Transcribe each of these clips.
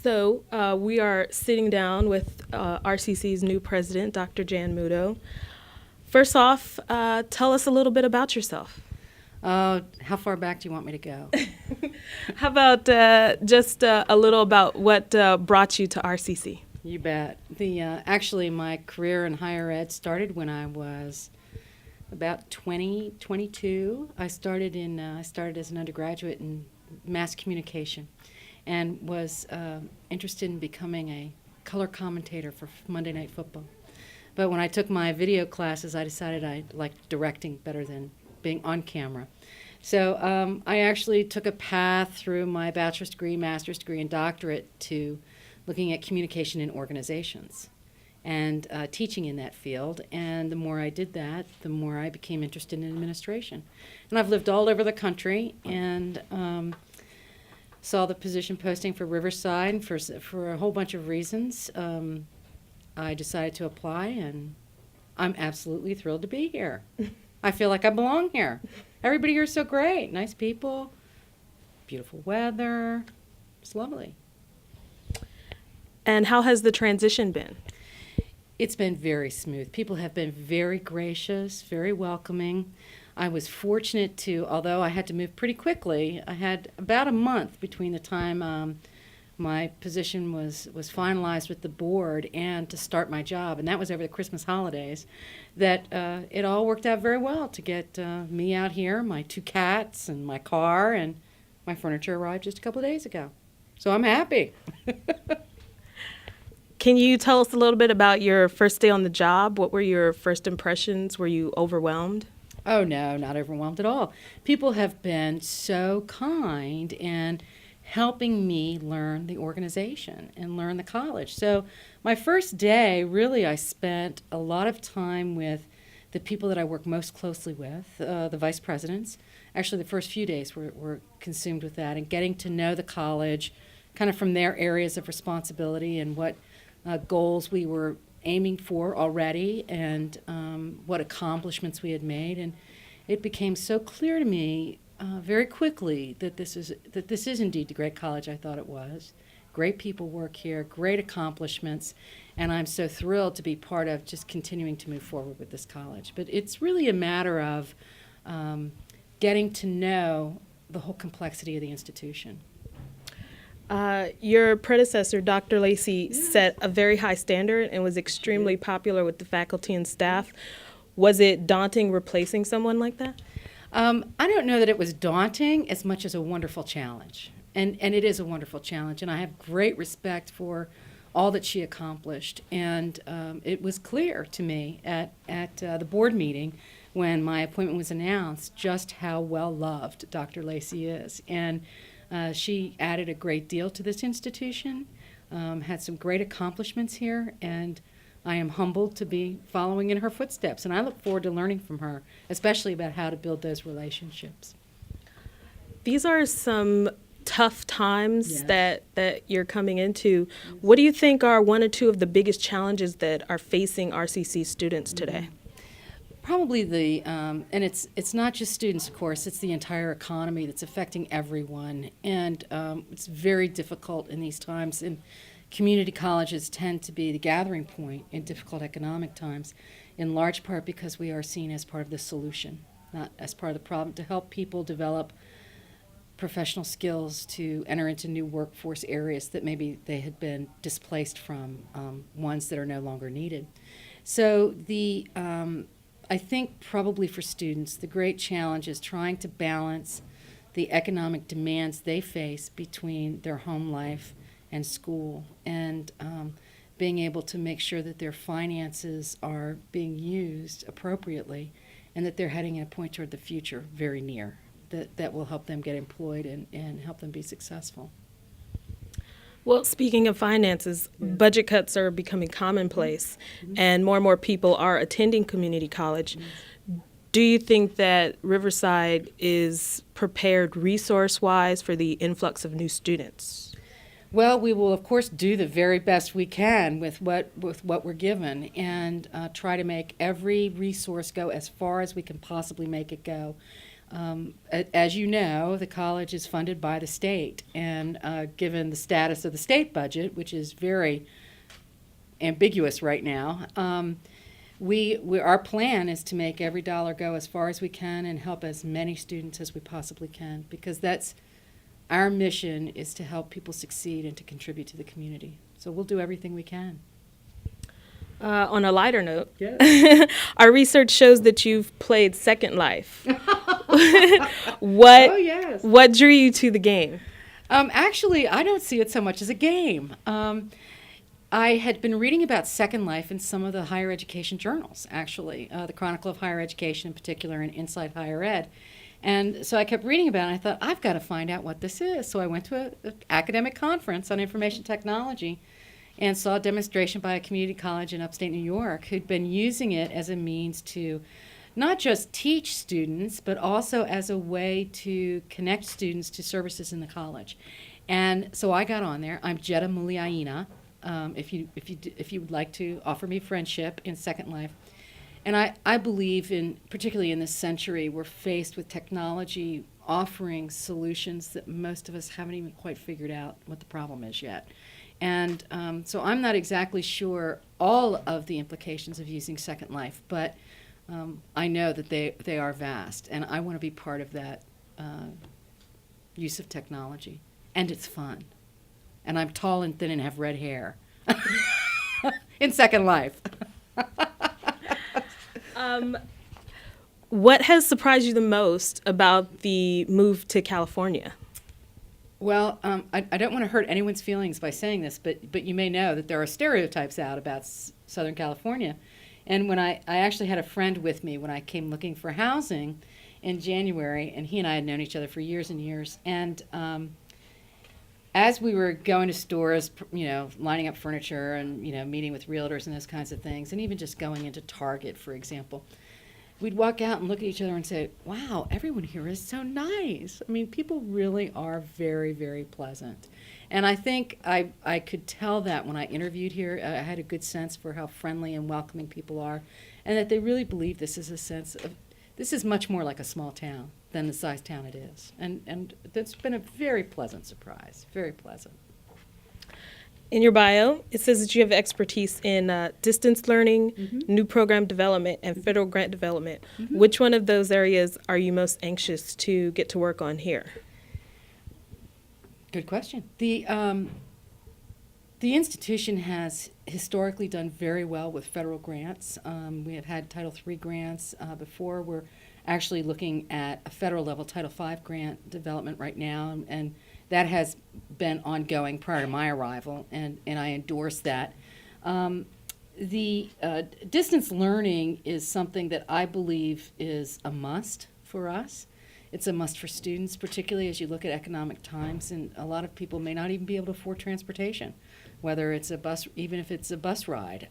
So we are sitting down with RCC's new president, Dr. Jan Muto. First off, tell us a little bit about yourself. How far back do you want me to go? How about just a little about what brought you to RCC? You bet. Actually, my career in higher ed started when I was about 22. I started as an undergraduate in mass communication, and was interested in becoming a color commentator for Monday Night Football. But when I took my video classes, I decided I liked directing better than being on camera. So I actually took a path through my bachelor's degree, master's degree, and doctorate to looking at communication in organizations and teaching in that field. And the more I did that, the more I became interested in administration. And I've lived all over the country and saw the position posting for Riverside, and for a whole bunch of reasons. I decided to apply, and I'm absolutely thrilled to be here. I feel like I belong here. Everybody here is so great. Nice people, beautiful weather. It's lovely. And how has the transition been? It's been very smooth. People have been very gracious, very welcoming. I was fortunate to, although I had to move pretty quickly, I had about a month between the time my position was finalized with the board and to start my job, and that was over the Christmas holidays, that it all worked out very well to get me out here, my 2 cats, and my car, and my furniture arrived just a couple of days ago. So I'm happy. Can you tell us a little bit about your first day on the job? What were your first impressions? Were you overwhelmed? Oh, no, not overwhelmed at all. People have been so kind and helping me learn the organization and learn the college. So my first day, really, I spent a lot of time with the people that I work most closely with, the vice presidents. Actually, the first few days were consumed with that and getting to know the college kind of from their areas of responsibility and what goals we were aiming for already and what accomplishments we had made. And it became so clear to me very quickly that this is indeed the great college I thought it was. Great people work here, great accomplishments, and I'm so thrilled to be part of just continuing to move forward with this college. But it's really a matter of getting to know the whole complexity of the institution. Your predecessor, Dr. Lacey, set a very high standard and was extremely popular with the faculty and staff. Was it daunting replacing someone like that? I don't know that it was daunting as much as a wonderful challenge. And it is a wonderful challenge, and I have great respect for all that she accomplished. And it was clear to me at the board meeting when my appointment was announced just how well loved Dr. Lacey is. And she added a great deal to this institution, had some great accomplishments here, and I am humbled to be following in her footsteps, and I look forward to learning from her, especially about how to build those relationships. These are some tough times Yes. that you're coming into. What do you think are one or two of the biggest challenges that are facing RCC students today? Probably and it's not just students, of course, it's the entire economy that's affecting everyone, and it's very difficult in these times. And community colleges tend to be the gathering point in difficult economic times, in large part because we are seen as part of the solution, not as part of the problem, to help people develop professional skills to enter into new workforce areas that maybe they had been displaced from, ones that are no longer needed. So I think probably for students, the great challenge is trying to balance the economic demands they face between their home life and school, and being able to make sure that their finances are being used appropriately and that they're heading in a point toward the future very near that will help them get employed and help them be successful. Well, speaking of finances, budget cuts are becoming commonplace, and more people are attending community college. Do you think that Riverside is prepared resource-wise for the influx of new students? Well, we will, of course, do the very best we can with what we're given and try to make every resource go as far as we can possibly make it go. As you know, the college is funded by the state, and given the status of the state budget, which is very ambiguous right now, our plan is to make every dollar go as far as we can and help as many students as we possibly can, because that's our mission, is to help people succeed and to contribute to the community. So we'll do everything we can. On a lighter note, Yes. our research shows that you've played Second Life. Oh, yes. What drew you to the game? Actually, I don't see it so much as a game. I had been reading about Second Life in some of the higher education journals, actually, the Chronicle of Higher Education in particular, and Inside Higher Ed. And so I kept reading about it, and I thought, I've got to find out what this is. So I went to an academic conference on information technology and saw a demonstration by a community college in upstate New York who'd been using it as a means to not just teach students, but also as a way to connect students to services in the college. And so I got on there. I'm Jetta Muliaina. If you would like to offer me friendship in Second Life. And I believe particularly in this century, we're faced with technology offering solutions that most of us haven't even quite figured out what the problem is yet. And so I'm not exactly sure all of the implications of using Second Life, but I know that they are vast, and I want to be part of that use of technology. And it's fun. And I'm tall and thin and have red hair in Second Life. What has surprised you the most about the move to California? Well, I don't want to hurt anyone's feelings by saying this, but you may know that there are stereotypes out about Southern California. And when I actually had a friend with me when I came looking for housing in January, and he and I had known each other for years and years. And as we were going to stores, lining up furniture and, meeting with realtors and those kinds of things, and even just going into Target, for example, we'd walk out and look at each other and say, wow, everyone here is so nice. I mean, people really are very, very pleasant. And I think I could tell that when I interviewed here. I had a good sense for how friendly and welcoming people are, and that they really believe this is much more like a small town than the size town it is. And that's been a very pleasant surprise, very pleasant. In your bio, it says that you have expertise in distance learning, new program development, and federal grant development. Which one of those areas are you most anxious to get to work on here? Good question. The institution has historically done very well with federal grants. We have had Title III grants before. We're actually looking at a federal level Title V grant development right now, and that has been ongoing prior to my arrival, and I endorse that. The distance learning is something that I believe is a must for us. It's a must for students, particularly as you look at economic times, and a lot of people may not even be able to afford transportation, whether it's a bus, even if it's a bus ride.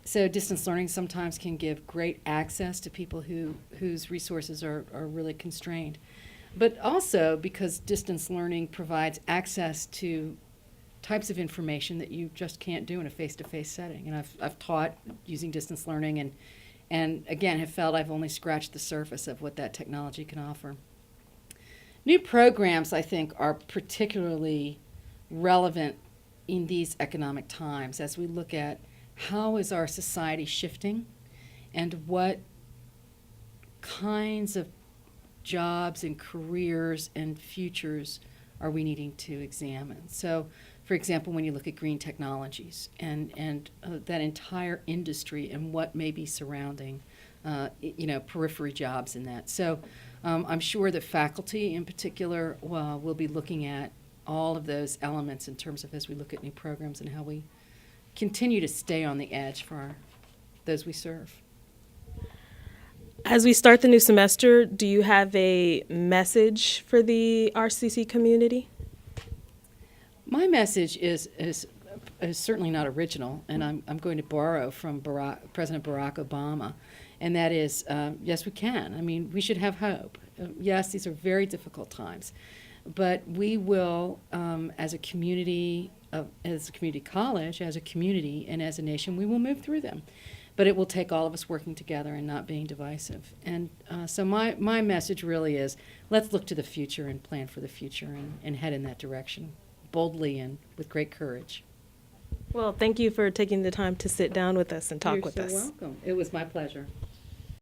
So distance learning sometimes can give great access to people whose resources are really constrained. But also because distance learning provides access to types of information that you just can't do in a face-to-face setting. And I've taught using distance learning and again have felt I've only scratched the surface of what that technology can offer. New programs, I think, are particularly relevant in these economic times as we look at how is our society shifting and what kinds of jobs and careers and futures are we needing to examine. So, for example, when you look at green technologies and that entire industry and what may be surrounding, periphery jobs in that. So I'm sure the faculty in particular will be looking at all of those elements in terms of as we look at new programs and how we continue to stay on the edge for those we serve. As we start the new semester, do you have a message for the RCC community? My message is certainly not original, and I'm going to borrow from President Barack Obama, and that is, yes, we can. I mean, we should have hope. Yes, these are very difficult times, but we will, as a community college, as a community, and as a nation, we will move through them. but it will take all of us working together and not being divisive. And so my message really is, let's look to the future and plan for the future and head in that direction boldly and with great courage. Well, thank you for taking the time to sit down with us and talk with us. You're so welcome. It was my pleasure.